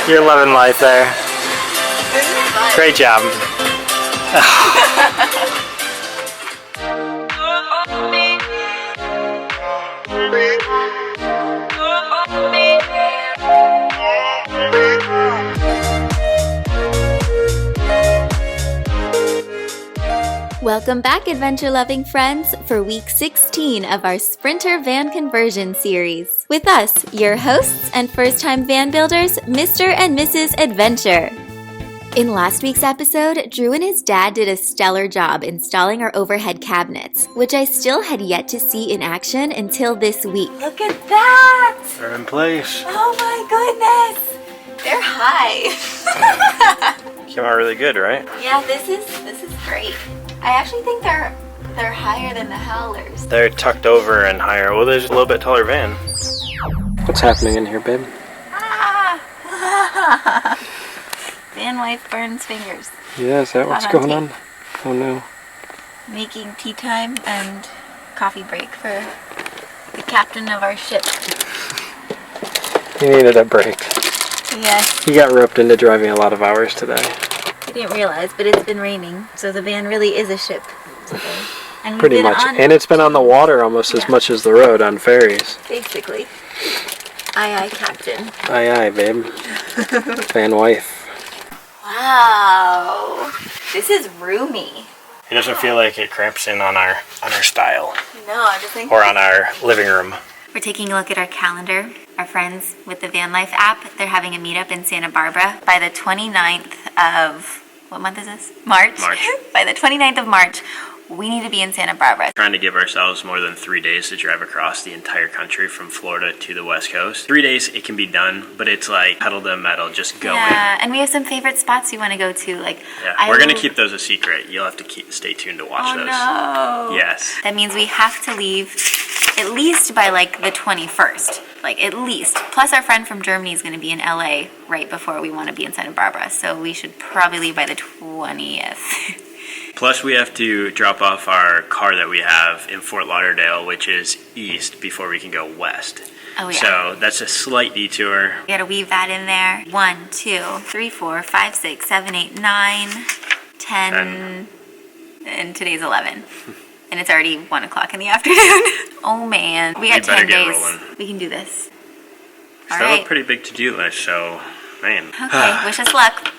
You're loving life there. Great job. Welcome back, adventure-loving friends, for week 16 of our Sprinter Van Conversion series. With us, your hosts and first-time van builders, Mr. and Mrs. Adventure. In last week's episode, Drew and his dad did a stellar job installing our overhead cabinets, which I still had yet to see in action until this week. Look at that! They're in place. Oh my goodness! They're high. Came out really good, right? Yeah, this is great. I actually think they're higher than the Howlers. They're tucked over and higher. Well, there's a little bit taller van. What's happening in here, babe? VanLife burns fingers. Yeah, is that what's going on? Oh no. Making tea time and coffee break for the captain of our ship. He needed a break. Yes. He got roped into driving a lot of hours today. I didn't realize, but it's been raining, so the van really is a ship today. And Pretty much. And it's been on the water almost as much as the road on ferries. Basically. Aye, aye, Captain. Aye, aye, babe. VanLife. Wow. This is roomy. It doesn't feel like it cramps in on our style. No, I just think... Or on our living room. We're taking a look at our calendar. Our friends with the VanLife app, they're having a meetup in Santa Barbara by the 29th of... What month is this? March. By the 29th of March, we need to be in Santa Barbara. Trying to give ourselves more than 3 days to drive across the entire country from Florida to the West Coast. 3 days, it can be done, but it's like pedal to the metal, just go in. Yeah, and we have some favorite spots we want to go to. We're going to keep those a secret. You'll have to stay tuned to watch those. Oh, no. Yes. That means we have to leave at least by the 21st. At least. Plus our friend from Germany is going to be in LA right before we want to be in Santa Barbara. So we should probably leave by the 20th. Plus we have to drop off our car that we have in Fort Lauderdale, which is east, before we can go west. Oh, yeah. So that's a slight detour. We gotta weave that in there. 1, 2, 3, 4, 5, 6, 7, 8, 9, 10, and today's 11. And it's already 1 o'clock in the afternoon. Oh man, we got 10 days. Rolling. We can do this. All right. Still a pretty big to-do list, so man. Okay, wish us luck.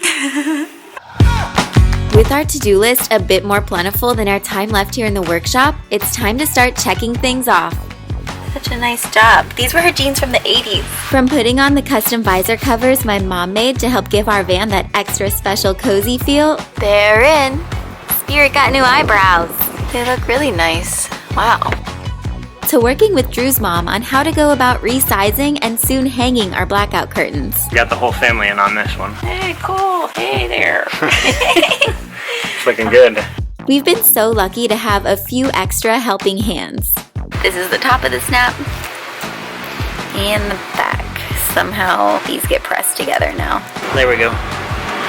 With our to-do list a bit more plentiful than our time left here in the workshop, it's time to start checking things off. Such a nice job. These were her jeans from the 80s. From putting on the custom visor covers my mom made to help give our van that extra special cozy feel, they're in. Spirit got new eyebrows. They look really nice. Wow. To working with Drew's mom on how to go about resizing and soon hanging our blackout curtains. We got the whole family in on this one. Hey, cool. Hey there. It's looking good. We've been so lucky to have a few extra helping hands. This is the top of the snap and the back. Somehow these get pressed together now. There we go.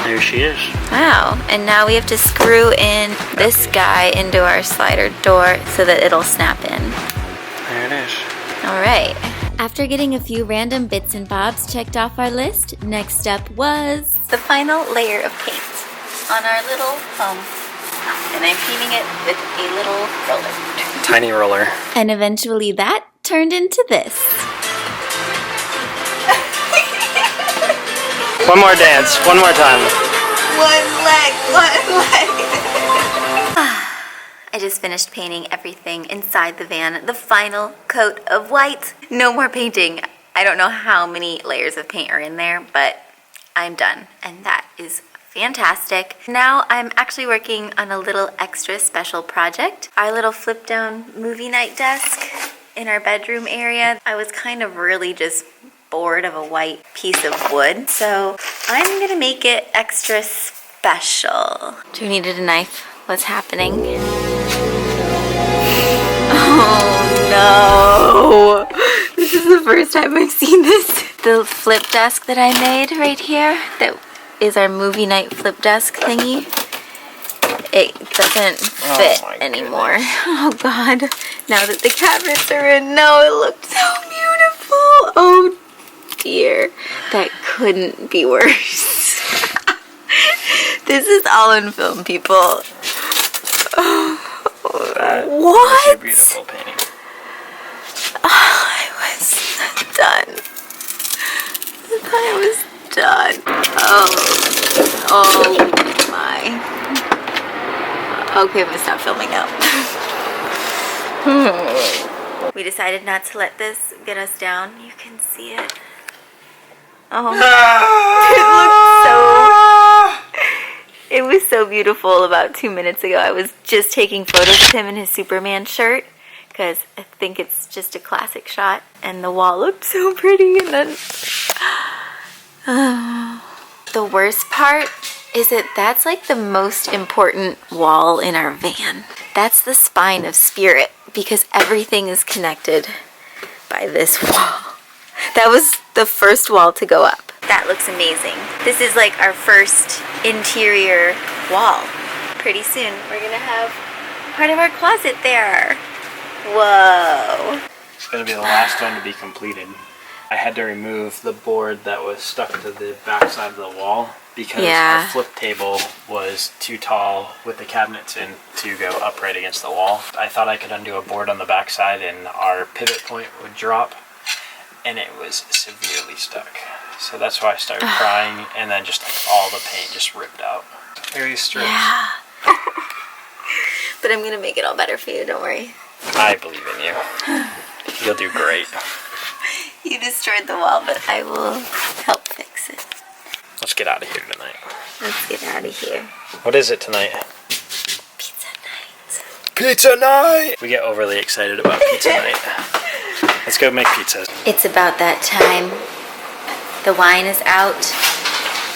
There she is. Wow, and now we have to screw in this guy into our slider door so that it'll snap in. There it is. All right. After getting a few random bits and bobs checked off our list, next step was the final layer of paint on our little foam. And I'm painting it with a little roller. Tiny roller. And eventually that turned into this. One more dance, one more time. One leg. I just finished painting everything inside the van, the final coat of white. No more painting. I don't know how many layers of paint are in there, but I'm done, and that is fantastic. Now I'm actually working on a little extra special project, our little flip down movie night desk in our bedroom area. I was kind of really just bored of a white piece of wood, so I'm gonna make it extra special. Drew needed a knife. What's happening? Oh no! This is the first time I've seen this. The flip desk that I made right here, that is our movie night flip desk thingy. It doesn't fit anymore. Oh god. Now that the cabinets are in, no, it looked so beautiful. Oh dear. That couldn't be worse. This is all in film, people. That What? was a beautiful painting. I was done. I was done. Oh my. Okay, I'm gonna stop filming now. We decided not to let this get us down. You can see it. Oh, it was so beautiful about 2 minutes ago. I was just taking photos of him in his Superman shirt because I think it's just a classic shot, and the wall looked so pretty. And then the worst part is that that's like the most important wall in our van. That's the spine of spirit because everything is connected by this wall. That was the first wall to go up. That looks amazing. This is like our first interior wall. Pretty soon we're gonna have part of our closet there. Whoa. It's going to be the last one to be completed. I had to remove the board that was stuck to the back side of the wall because our flip table was too tall with the cabinets in to go upright against the wall. I thought I could undo a board on the back side and our pivot point would drop, and it was severely stuck. So that's why I started crying, and then just like all the paint just ripped out. Very strips. Yeah. But I'm gonna make it all better for you, don't worry. I believe in you. You'll do great. You destroyed the wall, but I will help fix it. Let's get out of here tonight. Let's get out of here. What is it tonight? Pizza night. Pizza night! We get overly excited about pizza night. Let's go make pizzas. It's about that time. The wine is out.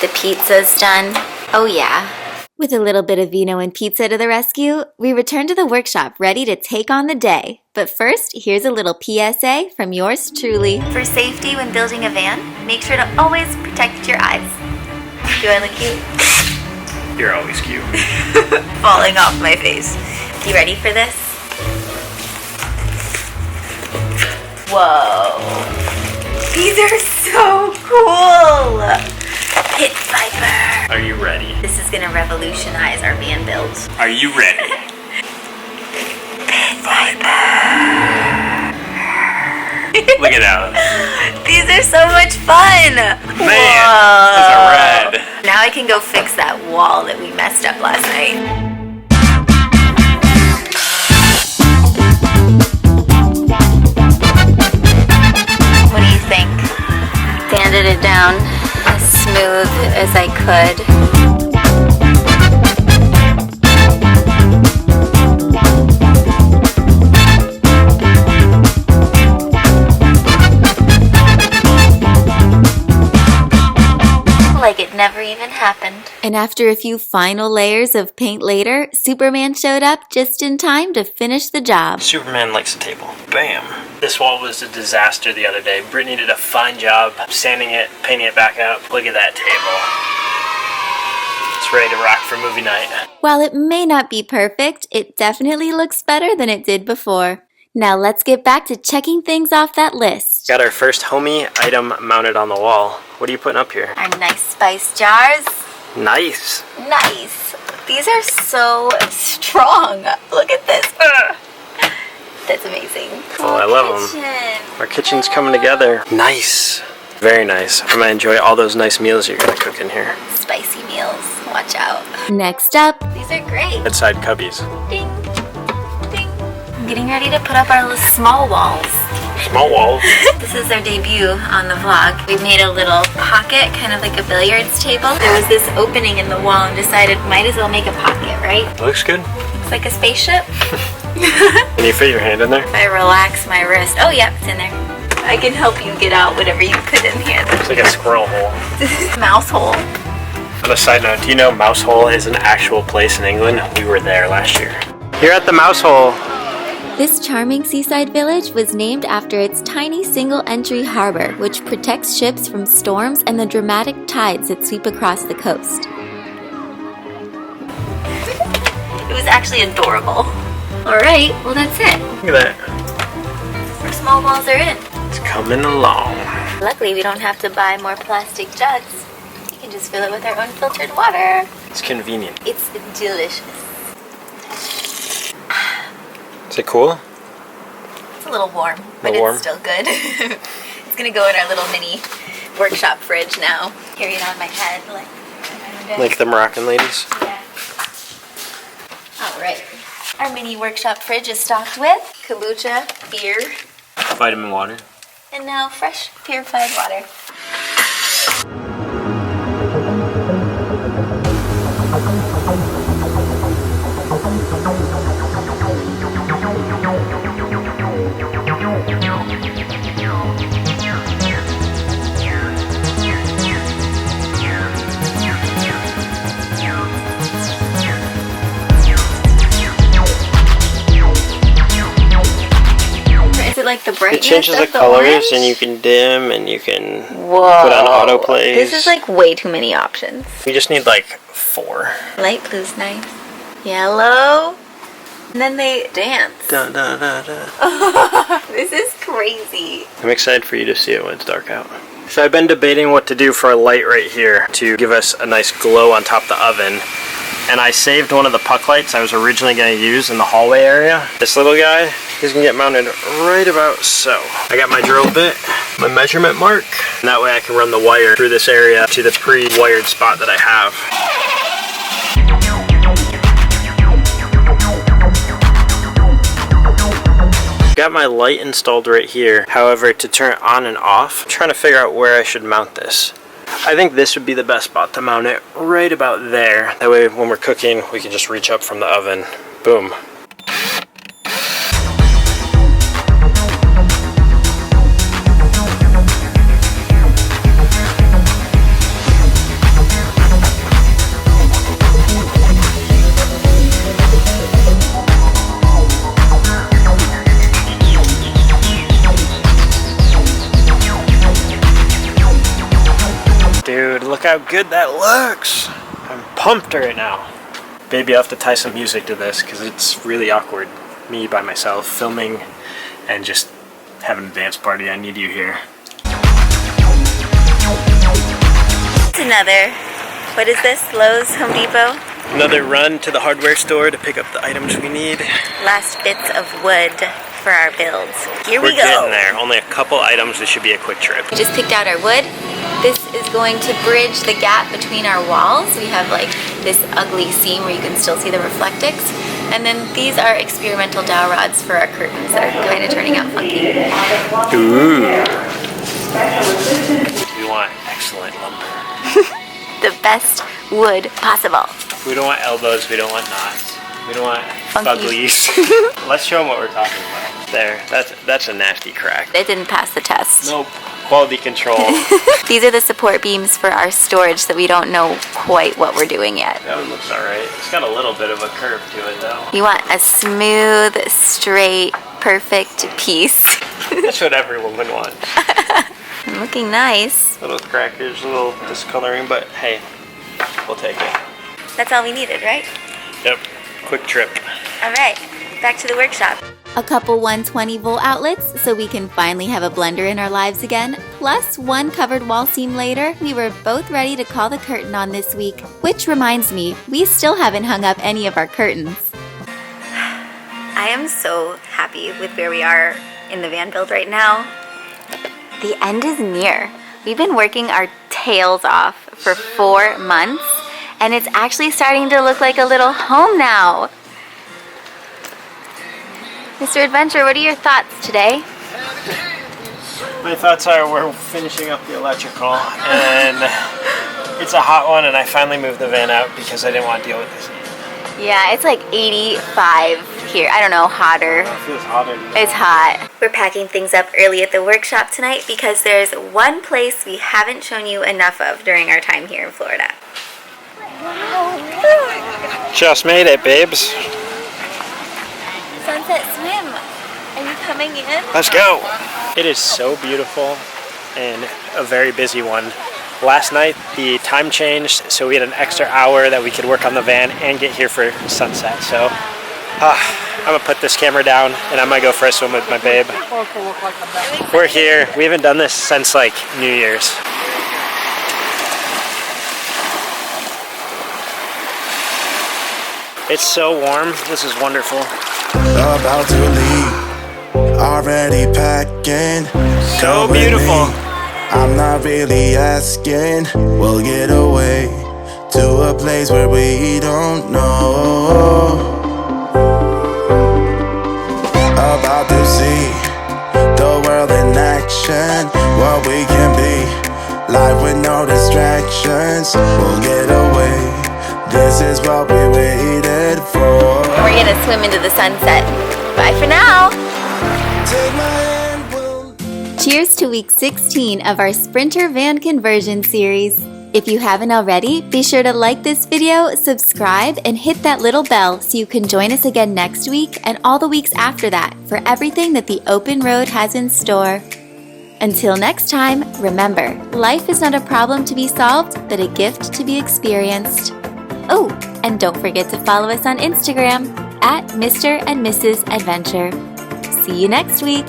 The pizza's done. Oh yeah. With a little bit of vino and pizza to the rescue, we return to the workshop ready to take on the day. But first, here's a little PSA from yours truly. For safety when building a van, make sure to always protect your eyes. Do I look cute? You're always cute. Falling off my face. You ready for this? Whoa. These are so cool. Pit Viper. Are you ready? This is gonna revolutionize our van build. Are you ready? Pit Viper. Look at that. These are so much fun. Man, those are rad. Now I can go fix that wall that we messed up last night. What do you think? Sanded it down as smooth as I could. Like it never even happened. And after a few final layers of paint later, Superman showed up just in time to finish the job. Superman likes a table. Bam. This wall was a disaster the other day. Brittany did a fine job sanding it, painting it back up. Look at that table. It's ready to rock for movie night. While it may not be perfect, it definitely looks better than it did before. Now let's get back to checking things off that list. Got our first homey item mounted on the wall. What are you putting up here? Our Gneiss Spice jars. Nice. Nice. These are so strong. Look at this. That's amazing. Oh, I love them. Our kitchen's coming together. Nice. Very nice. I'm gonna enjoy all those nice meals you're gonna cook in here. Spicy meals. Watch out. Next up, These are great. Bedside cubbies. Ding. Ding. I'm getting ready to put up our little small walls. Small walls. This is our debut on the vlog. We made a little pocket, kind of like a billiards table. There was this opening in the wall and decided might as well make a pocket, right? Looks good. Looks like a spaceship. Can you fit your hand in there? If I relax my wrist. Oh yeah, it's in there. I can help you get out whatever you put in here. It's like a squirrel hole. Mouse hole. On a side note, do you know Mouse Hole is an actual place in England? We were there last year. Here at the Mouse Hole. this charming seaside village was named after its tiny single-entry harbor, which protects ships from storms and the dramatic tides that sweep across the coast. It was actually adorable. All right, well that's it. Look at that. Our small walls are in. It's coming along. Luckily, we don't have to buy more plastic jugs. We can just fill it with our own filtered water. It's convenient. It's delicious. Is it cool? It's a little warm, but warm? it's still good. It's gonna go in our little mini workshop fridge now. Carry it on my head Like the Moroccan ladies? Yeah. All right. Our mini workshop fridge is stocked with kombucha, beer, Vitamin water. and now fresh purified water. Is it like the brightness? It changes the of colors orange? and you can dim and you can Whoa. put on autoplays. This is like way too many options. We just need like 4. Light blue's nice. Yellow. And then they dance. Da, da, da, da. This is crazy. I'm excited for you to see it when it's dark out. So I've been debating what to do for a light right here to give us a nice glow on top of the oven. And I saved one of the puck lights I was originally going to use in the hallway area. This little guy, he's going to get mounted right about so. I got my drill bit, my measurement mark, and that way I can run the wire through this area to the pre-wired spot that I have. Got my light installed right here. However, to turn it on and off, I'm trying to figure out where I should mount this. I think this would be the best spot to mount it, right about there. That way when we're cooking, we can just reach up from the oven. Boom. Dude, look how good that looks. I'm pumped right now. Baby, I'll have to tie some music to this because it's really awkward. Me by myself filming and just having a dance party. I need you here. It's another, what is this? Lowe's, Home Depot? Another run to the hardware store to pick up the items we need. Last bits of wood for our builds. Here we We're go. getting there. Only a couple items. This should be a quick trip. We just picked out our wood. This is going to bridge the gap between our walls. We have like this ugly seam where you can still see the reflectics. And then these are experimental dowel rods for our curtains that are kind of turning out funky. Ooh. We want excellent lumber. The best wood possible. We don't want elbows. We don't want knots. We don't want Funky. uglies. Let's show them what we're talking about. There. That's a nasty crack. It didn't pass the test. Nope. Quality control. These are the support beams for our storage, so we don't know quite what we're doing yet. That one looks alright. It's got a little bit of a curve to it though. You want a smooth, straight, perfect piece. That's what every woman wants. Looking nice. Little crackers, a little discoloring, but hey, we'll take it. That's all we needed, right? Yep. Quick trip. All right, back to the workshop. A couple 120-volt outlets so we can finally have a blender in our lives again, plus one covered wall seam later, we were both ready to call the curtain on this week. Which reminds me, we still haven't hung up any of our curtains. I am so happy with where we are in the van build right now. The end is near. We've been working our tails off for 4 months, and it's actually starting to look like a little home now. Mr. Adventure, what are your thoughts today? My thoughts are we're finishing up the electrical and it's a hot one and I finally moved the van out because I didn't want to deal with this heat. Yeah, it's like 85 here. I don't know, hotter. It feels hotter. It's hot. We're packing things up early at the workshop tonight because there's one place we haven't shown you enough of during our time here in Florida. Just made it, babes. Sunset Swim. Are you coming in? Let's go. It is so beautiful and a very busy one. Last night the time changed, so we had an extra hour that we could work on the van and get here for sunset. So I'm gonna put this camera down and I'm gonna go for a swim with my babe. We're here. We haven't done this since like New Year's. It's so warm. This is wonderful. About to leave, already packing. So beautiful. I'm not really asking. We'll get away to a place where we don't know. About to see the world in action, what we can be. Life with no distractions. We'll get away. This is what we waited for. We're gonna swim into the sunset. Bye for now. Take my hand, we'll... Cheers to week 16 of our Sprinter van conversion series. If you haven't already, be sure to like this video, subscribe, and hit that little bell so you can join us again next week and all the weeks after that for everything that the open road has in store. Until next time, remember, life is not a problem to be solved, but a gift to be experienced. Oh, and don't forget to follow us on Instagram at Mr. and Mrs. Adventure. See you next week.